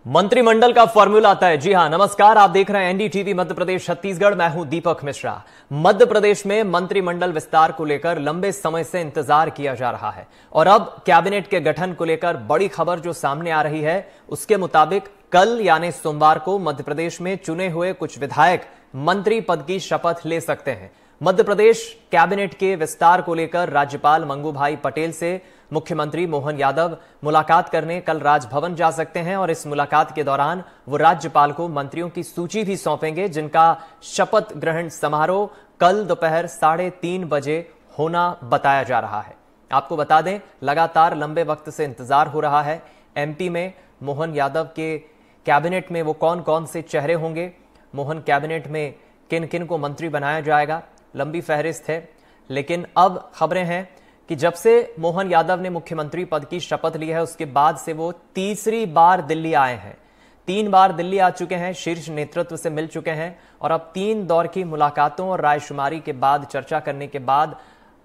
मंत्रिमंडल का फॉर्मूला तय। जी हां, नमस्कार, आप देख रहे हैं एनडीटीवी मध्य प्रदेश छत्तीसगढ़। मैं हूं दीपक मिश्रा। मध्य प्रदेश में मंत्रिमंडल विस्तार को लेकर लंबे समय से इंतजार किया जा रहा है और अब कैबिनेट के गठन को लेकर बड़ी खबर जो सामने आ रही है, उसके मुताबिक कल यानी सोमवार को मध्य प्रदेश में चुने हुए कुछ विधायक मंत्री पद की शपथ ले सकते हैं। मध्य प्रदेश कैबिनेट के विस्तार को लेकर राज्यपाल मंगूभाई पटेल से मुख्यमंत्री मोहन यादव मुलाकात करने कल राजभवन जा सकते हैं और इस मुलाकात के दौरान वो राज्यपाल को मंत्रियों की सूची भी सौंपेंगे, जिनका शपथ ग्रहण समारोह कल दोपहर 3:30 बजे होना बताया जा रहा है। आपको बता दें, लगातार लंबे वक्त से इंतजार हो रहा है। एमपी में मोहन यादव के कैबिनेट में वो कौन कौन से चेहरे होंगे, मोहन कैबिनेट में किन किन को मंत्री बनाया जाएगा, लंबी फहरिस्त है। लेकिन अब खबरें हैं कि जब से मोहन यादव ने मुख्यमंत्री पद की शपथ ली है, उसके बाद से वो तीसरी बार दिल्ली आए हैं। 3 बार दिल्ली आ चुके हैं, शीर्ष नेतृत्व से मिल चुके हैं और अब 3 दौर की मुलाकातों और रायशुमारी के बाद, चर्चा करने के बाद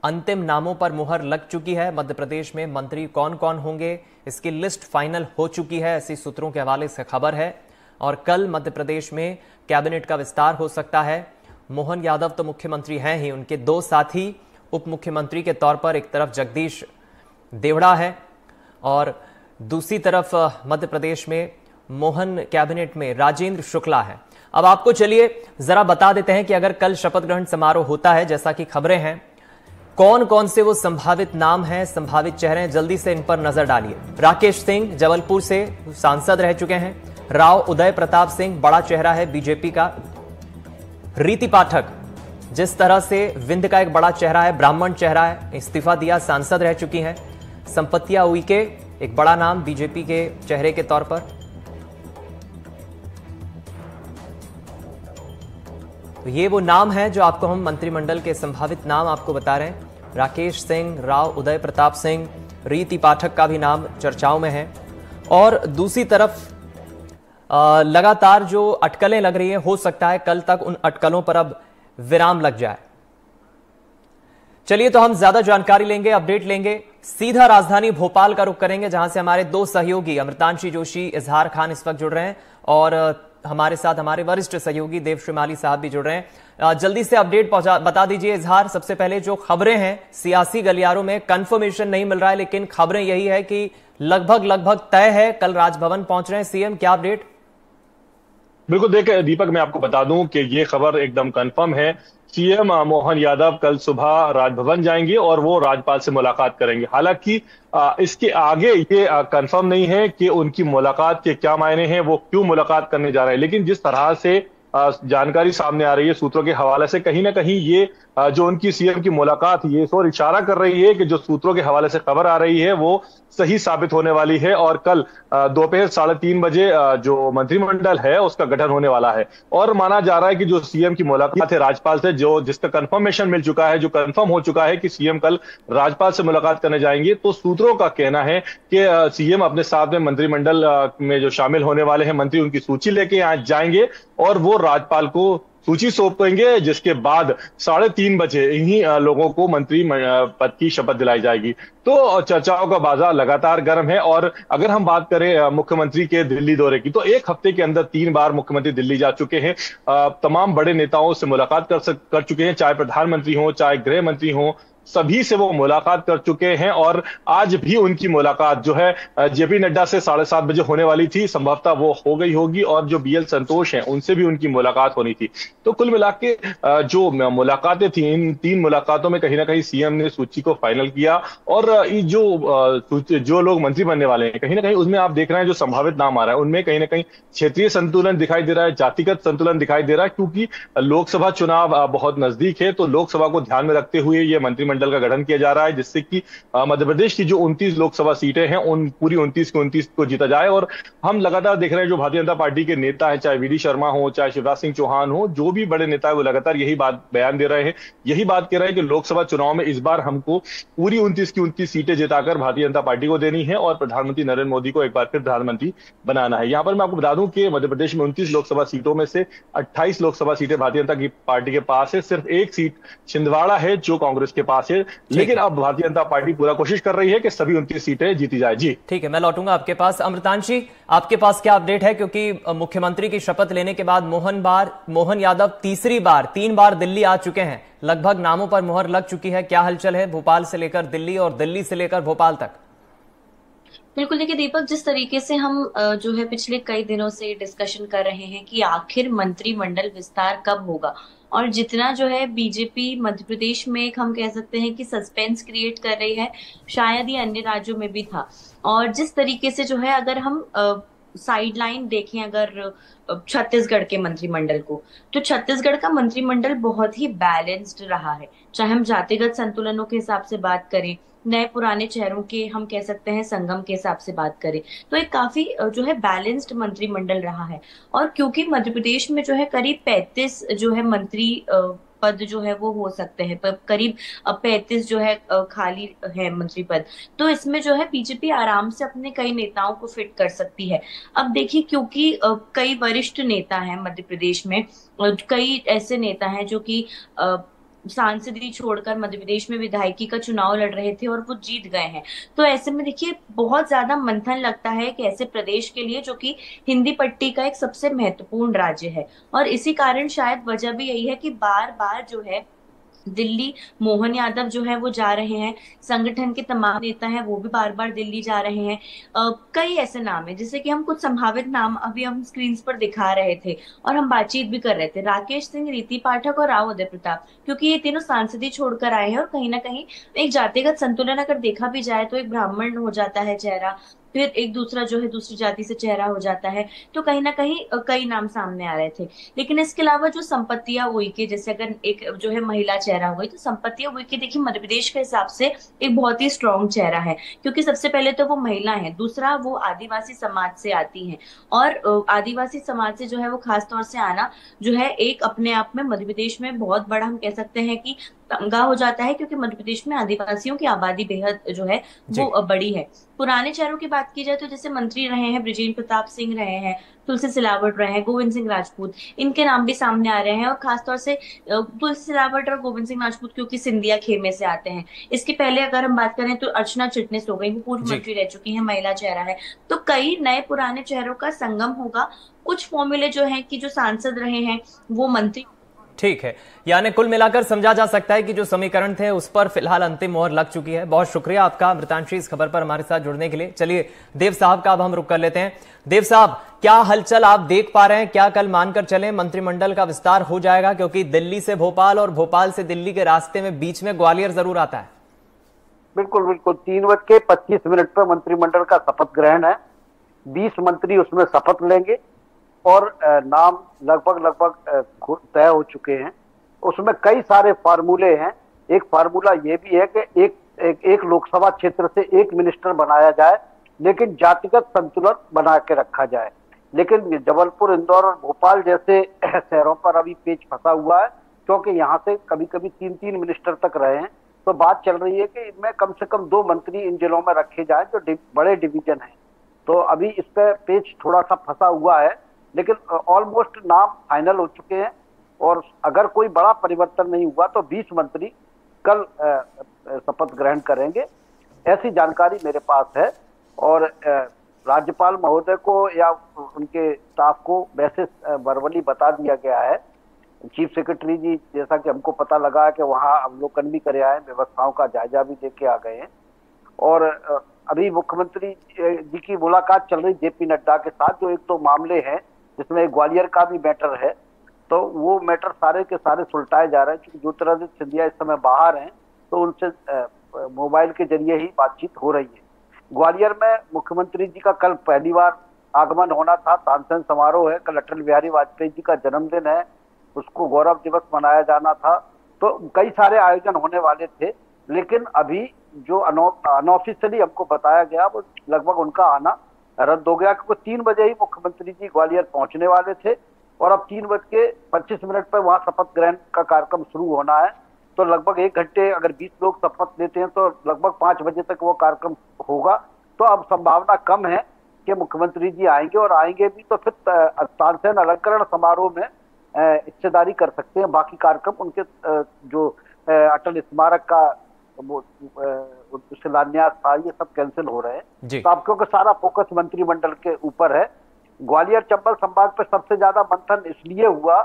अंतिम नामों पर मुहर लग चुकी है। मध्य प्रदेश में मंत्री कौन कौन होंगे, इसकी लिस्ट फाइनल हो चुकी है, ऐसी सूत्रों के हवाले से खबर है। और कल मध्य प्रदेश में कैबिनेट का विस्तार हो सकता है। मोहन यादव तो मुख्यमंत्री हैं ही, उनके 2 साथी उप मुख्यमंत्री के तौर पर, एक तरफ जगदीश देवड़ा है और दूसरी तरफ मध्य प्रदेश में मोहन कैबिनेट में राजेंद्र शुक्ला है। अब आपको चलिए जरा बता देते हैं कि अगर कल शपथ ग्रहण समारोह होता है, जैसा कि खबरें हैं, कौन कौन से वो संभावित नाम हैं, संभावित चेहरे हैं, जल्दी से इन पर नजर डालिए। राकेश सिंह जबलपुर से सांसद रह चुके हैं। राव उदय प्रताप सिंह बड़ा चेहरा है बीजेपी का। रीति पाठक जिस तरह से विंध्य का एक बड़ा चेहरा है, ब्राह्मण चेहरा है, इस्तीफा दिया, सांसद रह चुकी हैं। संपत्तिया उइके एक बड़ा नाम बीजेपी के चेहरे के तौर पर। तो ये वो नाम है जो आपको हम मंत्रिमंडल के संभावित नाम आपको बता रहे हैं। राकेश सिंह, राव उदय प्रताप सिंह, रीति पाठक का भी नाम चर्चाओं में है। और दूसरी तरफ लगातार जो अटकलें लग रही हैं, हो सकता है कल तक उन अटकलों पर अब विराम लग जाए। चलिए, तो हम ज्यादा जानकारी लेंगे, अपडेट लेंगे, सीधा राजधानी भोपाल का रुख करेंगे, जहां से हमारे 2 सहयोगी अमृतांशी जोशी, इजहार खान इस वक्त जुड़ रहे हैं और हमारे साथ हमारे वरिष्ठ सहयोगी देव श्रीमाली साहब भी जुड़ रहे हैं। जल्दी से अपडेट बता दीजिए इजहार। सबसे पहले जो खबरें हैं सियासी गलियारों में, कंफर्मेशन नहीं मिल रहा है, लेकिन खबरें यही है कि लगभग तय है, कल राजभवन पहुंच रहे हैं सीएम। क्या अपडेट? बिल्कुल, देखिए दीपक, मैं आपको बता दूं कि ये खबर एकदम कंफर्म है। सीएम मोहन यादव कल सुबह राजभवन जाएंगे और वो राज्यपाल से मुलाकात करेंगे। हालांकि इसके आगे ये कंफर्म नहीं है कि उनकी मुलाकात के क्या मायने हैं, वो क्यों मुलाकात करने जा रहे हैं। लेकिन जिस तरह से जानकारी सामने आ रही है सूत्रों के हवाले से, कहीं ना कहीं ये जो उनकी सीएम की मुलाकात, ये इस ओर इशारा कर रही है कि जो सूत्रों के हवाले से खबर आ रही है वो सही साबित होने वाली है और कल दोपहर 3:30 बजे जो मंत्रिमंडल है उसका गठन होने वाला है। और माना जा रहा है कि जो सीएम की मुलाकात है राज्यपाल से, जो जिसका कंफर्मेशन मिल चुका है, जो कंफर्म हो चुका है कि सीएम कल राज्यपाल से मुलाकात करने जाएंगे, तो सूत्रों का कहना है कि सीएम अपने साथ में मंत्रिमंडल में जो शामिल होने वाले हैं मंत्री, उनकी सूची लेके यहाँ जाएंगे और वो राज्यपाल को सूची सौंपेंगे, जिसके बाद 3:30 बजे इन्हीं लोगों को मंत्री पद की शपथ दिलाई जाएगी। तो चर्चाओं का बाजार लगातार गर्म है। और अगर हम बात करें मुख्यमंत्री के दिल्ली दौरे की, तो 1 हफ्ते के अंदर 3 बार मुख्यमंत्री दिल्ली जा चुके हैं। तमाम बड़े नेताओं से मुलाकात कर चुके हैं, चाहे प्रधानमंत्री हो, चाहे गृह मंत्री हो, सभी से वो मुलाकात कर चुके हैं। और आज भी उनकी मुलाकात जो है जेपी नड्डा से 7:30 बजे होने वाली थी, संभवतः वो हो गई होगी। और जो बीएल संतोष हैं, उनसे भी उनकी मुलाकात होनी थी। तो कुल मिला के जो मुलाकातें थी, इन 3 मुलाकातों में कहीं ना कहीं सीएम ने सूची को फाइनल किया। और जो लोग मंत्री बनने वाले हैं, कहीं ना कहीं उसमें आप देख रहे हैं जो संभावित नाम आ रहा है, उनमें कहीं ना कहीं क्षेत्रीय संतुलन दिखाई दे रहा है, जातिगत संतुलन दिखाई दे रहा है, क्योंकि लोकसभा चुनाव बहुत नजदीक है। तो लोकसभा को ध्यान में रखते हुए ये मंत्रिमंडल का गठन किया जा रहा है, जिससे कि मध्य प्रदेश की जो 29 लोकसभा सीटें हैं, उन पूरी 29 की 29 को जीता जाए। और हम लगातार देख रहे हैं जो भारतीय जनता पार्टी के नेता हैं, चाहे वीडी शर्मा हो, चाहे शिवराज सिंह चौहान हो, जो भी बड़े नेता है, वो लगातार यही बात बयान दे रहे हैं, यही बात कह रहे हैं कि लोकसभा चुनाव में इस बार हमको पूरी 29 की 29 सीटें जिताकर भारतीय जनता पार्टी को देनी है और प्रधानमंत्री नरेंद्र मोदी को एक बार फिर प्रधानमंत्री बनाना है। यहां पर मैं आपको बता दूं कि मध्य प्रदेश में 29 लोकसभा सीटों में से 28 लोकसभा सीटें भारतीय जनता पार्टी के पास है। सिर्फ 1 सीट छिंदवाड़ा है जो कांग्रेस के पास से। लेकिन अब भारतीय जनता पार्टी पूरा कोशिश कर रही है कि सभी 29 सीटें जीती जाए। जी ठीक है, मैं लौटूंगा आपके पास। अमृतांशी, आपके पास क्या अपडेट है, क्योंकि मुख्यमंत्री की शपथ लेने के बाद मोहन यादव 3 बार दिल्ली आ चुके हैं, लगभग नामों पर मुहर लग चुकी है। क्या हलचल है भोपाल से लेकर दिल्ली और दिल्ली से लेकर भोपाल तक? बिल्कुल, देखिए दीपक, जिस तरीके से हम जो है पिछले कई दिनों से डिस्कशन कर रहे हैं कि आखिर मंत्रिमंडल विस्तार कब होगा, और जितना जो है बीजेपी मध्य प्रदेश में एक हम कह सकते हैं कि सस्पेंस क्रिएट कर रही है, शायद ये अन्य राज्यों में भी था। और जिस तरीके से जो है अगर हम साइड लाइन देखें, अगर छत्तीसगढ़ के मंत्रिमंडल को, तो छत्तीसगढ़ का मंत्रिमंडल बहुत ही बैलेंस्ड रहा है। चाहे हम जातिगत संतुलनों के हिसाब से बात करें, नए पुराने चेहरों के हम कह सकते हैं संगम के हिसाब से बात करें, तो एक काफी जो है बैलेंस्ड मंत्रिमंडल रहा है। और क्योंकि मध्य प्रदेश में जो है करीब 35 जो है मंत्री पद जो है वो हो सकते हैं, करीब 35 जो है खाली है मंत्री पद, तो इसमें जो है बीजेपी आराम से अपने कई नेताओं को फिट कर सकती है। अब देखिए, क्योंकि कई वरिष्ठ नेता हैं मध्य प्रदेश में, कई ऐसे नेता हैं जो कि सांसदीय छोड़कर मध्य प्रदेश में विधायकी का चुनाव लड़ रहे थे और वो जीत गए हैं। तो ऐसे में देखिए बहुत ज्यादा मंथन लगता है कि ऐसे प्रदेश के लिए जो कि हिंदी पट्टी का एक सबसे महत्वपूर्ण राज्य है। और इसी कारण शायद वजह भी यही है कि बार बार जो है दिल्ली मोहन यादव जो है वो जा रहे हैं, संगठन के तमाम नेता हैं वो भी बार बार दिल्ली जा रहे हैं। कई ऐसे नाम है, जैसे कि हम कुछ संभावित नाम अभी हम स्क्रीन पर दिखा रहे थे और हम बातचीत भी कर रहे थे, राकेश सिंह, रीति पाठक और राव उदय प्रताप, क्योंकि ये तीनों सांसदी छोड़कर आए हैं और कहीं ना कहीं एक जातिगत संतुलन अगर देखा भी जाए तो एक ब्राह्मण हो जाता है चेहरा, फिर एक दूसरा जो है दूसरी जाति से चेहरा हो जाता है, तो कहीं ना कहीं कई नाम सामने आ रहे थे। लेकिन इसके अलावा जो संपत्तियां उइके, जैसे अगर एक जो है महिला चेहरा हो गई, तो संपत्तियां उइके देखिए मध्य प्रदेश के हिसाब से एक बहुत ही स्ट्रॉन्ग चेहरा है, क्योंकि सबसे पहले तो वो महिला है, दूसरा वो आदिवासी समाज से आती है, और आदिवासी समाज से जो है वो खास तौर से आना जो है एक अपने आप में मध्य प्रदेश में बहुत बड़ा हम कह सकते हैं कि तमगा हो जाता है, क्योंकि मध्य प्रदेश में आदिवासियों की आबादी बेहद जो है वो बड़ी है। पुराने चेहरों की बात की जाए तो जैसे मंत्री रहे हैं ब्रिजेंद्र प्रताप सिंह रहे हैं, तुलसी सिलावट रहे हैं, गोविंद सिंह राजपूत, इनके नाम भी सामने आ रहे हैं। और खासतौर से तुलसी सिलावट और गोविंद सिंह राजपूत क्योंकि सिंधिया खेमे से आते हैं। इसके पहले अगर हम बात करें तो अर्चना चिटनिस हो गई, वो पूर्व मंत्री रह चुकी है, महिला चेहरा है। तो कई नए पुराने चेहरों का संगम होगा। कुछ फॉर्मूले जो है कि जो सांसद रहे हैं वो मंत्री। ठीक है, यानी कुल मिलाकर समझा जा सकता है कि जो समीकरण थे उस पर फिलहाल अंतिम मोहर लग चुकी है। बहुत शुक्रिया आपका अमृतांशी इस खबर पर हमारे साथ जुड़ने के लिए। चलिए देव साहब का अब हम रुख कर लेते हैं। देव साहब, क्या हलचल आप देख पा रहे हैं? क्या कल मानकर चलें मंत्रिमंडल का विस्तार हो जाएगा? क्योंकि दिल्ली से भोपाल और भोपाल से दिल्ली के रास्ते में बीच में ग्वालियर जरूर आता है। बिल्कुल बिल्कुल, 3:25 पर मंत्रिमंडल का शपथ ग्रहण है। 20 मंत्री उसमें शपथ लेंगे और नाम लगभग तय हो चुके हैं। उसमें कई सारे फार्मूले हैं। एक फार्मूला ये भी है कि एक लोकसभा क्षेत्र से एक मिनिस्टर बनाया जाए, लेकिन जातिगत संतुलन बना के रखा जाए। लेकिन जबलपुर, इंदौर और भोपाल जैसे शहरों पर अभी पेच फंसा हुआ है, क्योंकि यहाँ से कभी कभी 3-3 मिनिस्टर तक रहे हैं। तो बात चल रही है कि इनमें कम से कम 2 मंत्री इन जिलों में रखे जाएं जो बड़े डिवीजन हैं। तो अभी इस पे पेच थोड़ा सा फंसा हुआ है, लेकिन ऑलमोस्ट नाम फाइनल हो चुके हैं। और अगर कोई बड़ा परिवर्तन नहीं हुआ तो 20 मंत्री कल शपथ ग्रहण करेंगे, ऐसी जानकारी मेरे पास है। और राज्यपाल महोदय को या उनके स्टाफ को वैसे वर्बली बता दिया गया है। चीफ सेक्रेटरी जी, जैसा कि हमको पता लगा कि वहाँ अवलोकन भी करे आए, व्यवस्थाओं का जायजा भी लेके आ गए हैं। और अभी मुख्यमंत्री जी की मुलाकात चल रही जेपी नड्डा के साथ, जो एक तो मामले हैं जिसमें ग्वालियर का भी मैटर है, तो वो मैटर सारे के सारे सुलटाए जा रहे हैं। क्योंकि ज्योतिरादित्य सिंधिया इस समय बाहर हैं, तो उनसे मोबाइल के जरिए ही बातचीत हो रही है। ग्वालियर में मुख्यमंत्री जी का कल पहली बार आगमन होना था, तानसेन समारोह है, कल अटल बिहारी वाजपेयी जी का जन्मदिन है, उसको गौरव दिवस मनाया जाना था। तो कई सारे आयोजन होने वाले थे, लेकिन अभी जो अनऑफिशियली हमको बताया गया वो लगभग उनका आना रद्द हो गया, क्योंकि 3 बजे ही मुख्यमंत्री जी ग्वालियर पहुंचने वाले थे और अब 3:25 पर वहां शपथ ग्रहण का कार्यक्रम शुरू होना है। तो लगभग 1 घंटे, अगर 20 लोग शपथ लेते हैं तो लगभग 5 बजे तक वो कार्यक्रम होगा। तो अब संभावना कम है कि मुख्यमंत्री जी आएंगे, और आएंगे भी तो फिर तानसेन अलंकरण समारोह में हिस्सेदारी कर सकते हैं। बाकी कार्यक्रम उनके जो अटल स्मारक का शिलान्यास था, ये सब कैंसिल हो रहे हैं। जी। तो अब क्योंकि सारा फोकस मंत्रिमंडल के ऊपर है, ग्वालियर चंबल संभाग पे सबसे ज्यादा मंथन इसलिए हुआ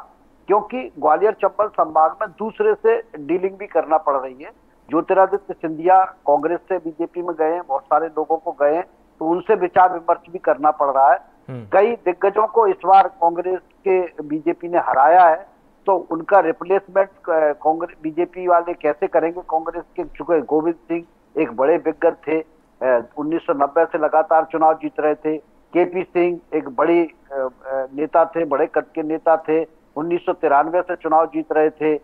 क्योंकि ग्वालियर चंबल संभाग में दूसरे से डीलिंग भी करना पड़ रही है। ज्योतिरादित्य सिंधिया कांग्रेस से बीजेपी में गए हैं, बहुत सारे लोगों को गए हैं, तो उनसे विचार विमर्श भी करना पड़ रहा है। कई दिग्गजों को इस बार कांग्रेस के बीजेपी ने हराया है, तो उनका रिप्लेसमेंट कांग्रेस बीजेपी वाले कैसे करेंगे। कांग्रेस के चूंकि गोविंद सिंह एक बड़े दिग्गज थे, 1990 से लगातार चुनाव जीत रहे थे। केपी सिंह एक बड़ी नेता थे, बड़े कद के नेता थे, 1993 से चुनाव जीत रहे थे।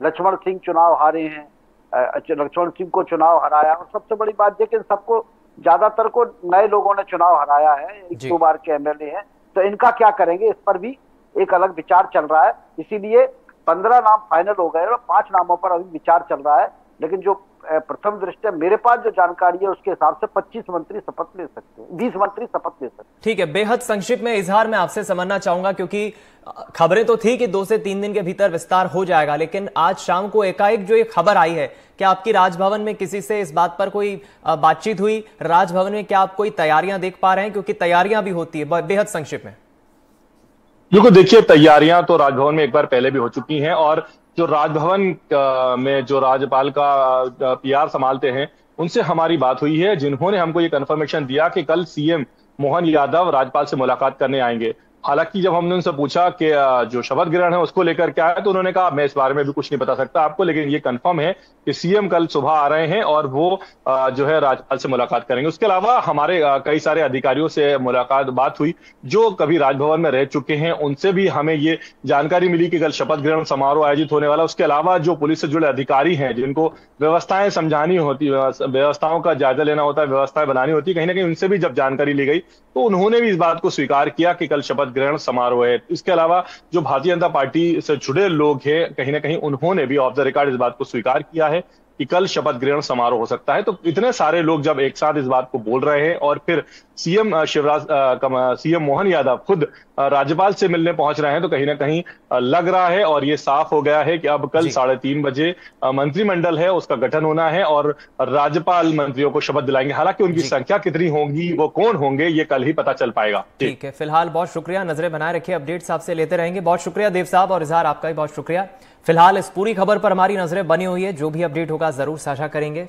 लक्ष्मण सिंह चुनाव हारे हैं, लक्ष्मण सिंह को चुनाव हराया, और सबसे बड़ी बात यह कि सबको ज्यादातर को नए लोगों ने चुनाव हराया है, 1-2 बार के एमएलए हैं, तो इनका क्या करेंगे, इस पर भी एक अलग विचार चल रहा है। इसीलिए 15 नाम फाइनल हो गए और 5 नामों पर अभी विचार चल रहा है। लेकिन जो प्रथम दृष्टया मेरे पास जो जानकारी है उसके हिसाब से 25 मंत्री शपथ ले सकते हैं, 20 मंत्री शपथ ले सकते हैं। ठीक है, बेहद संक्षिप्त में इजहार मैं आपसे समझना चाहूंगा, क्योंकि खबरें तो थी कि 2 से 3 दिन के भीतर विस्तार हो जाएगा, लेकिन आज शाम को एकाएक जो एक खबर आई है, क्या आपकी राजभवन में किसी से इस बात पर कोई बातचीत हुई? राजभवन में क्या आप कोई तैयारियां देख पा रहे हैं, क्योंकि तैयारियां भी होती है? बेहद संक्षिप्त में। बिल्कुल, देखिए तैयारियां तो राजभवन में एक बार पहले भी हो चुकी हैं, और जो राजभवन में जो राज्यपाल का पीआर संभालते हैं उनसे हमारी बात हुई है, जिन्होंने हमको ये कंफर्मेशन दिया कि कल सीएम मोहन यादव राज्यपाल से मुलाकात करने आएंगे। हालांकि जब हमने उनसे पूछा कि जो शपथ ग्रहण है उसको लेकर क्या है, तो उन्होंने कहा मैं इस बारे में भी कुछ नहीं बता सकता आपको, लेकिन ये कंफर्म है कि सीएम कल सुबह आ रहे हैं और वो जो है राज्यपाल से मुलाकात करेंगे। उसके अलावा हमारे कई सारे अधिकारियों से बात हुई जो कभी राजभवन में रह चुके हैं, उनसे भी हमें ये जानकारी मिली कि कल शपथ ग्रहण समारोह आयोजित होने वाला। उसके अलावा जो पुलिस से जुड़े अधिकारी हैं, जिनको व्यवस्थाएं समझानी होती, व्यवस्थाओं का जायजा लेना होता है, व्यवस्थाएं बनानी होती है, कहीं ना कहीं उनसे भी जब जानकारी ली गई तो उन्होंने भी इस बात को स्वीकार किया कि कल शपथ ग्रहण समारोह है। इसके अलावा जो भारतीय जनता पार्टी से जुड़े लोग हैं, कहीं ना कहीं उन्होंने भी ऑफ द रिकॉर्ड इस बात को स्वीकार किया है कि कल शपथ ग्रहण समारोह हो सकता है। तो इतने सारे लोग जब एक साथ इस बात को बोल रहे हैं और फिर सीएम मोहन यादव खुद राज्यपाल से मिलने पहुंच रहे हैं, तो कहीं ना कहीं लग रहा है और ये साफ हो गया है कि अब कल 3:30 बजे मंत्रिमंडल है उसका गठन होना है और राज्यपाल मंत्रियों को शपथ दिलाएंगे। हालांकि उनकी संख्या कितनी होगी, वो कौन होंगे, ये कल ही पता चल पाएगा। ठीक है, फिलहाल बहुत शुक्रिया, नजरें बनाए रखिए, अपडेट्स आपसे लेते रहेंगे। बहुत शुक्रिया देव साहब, और इजहार आपका भी बहुत शुक्रिया। फिलहाल इस पूरी खबर पर हमारी नजरें बनी हुई है, जो भी अपडेट होगा जरूर साझा करेंगे।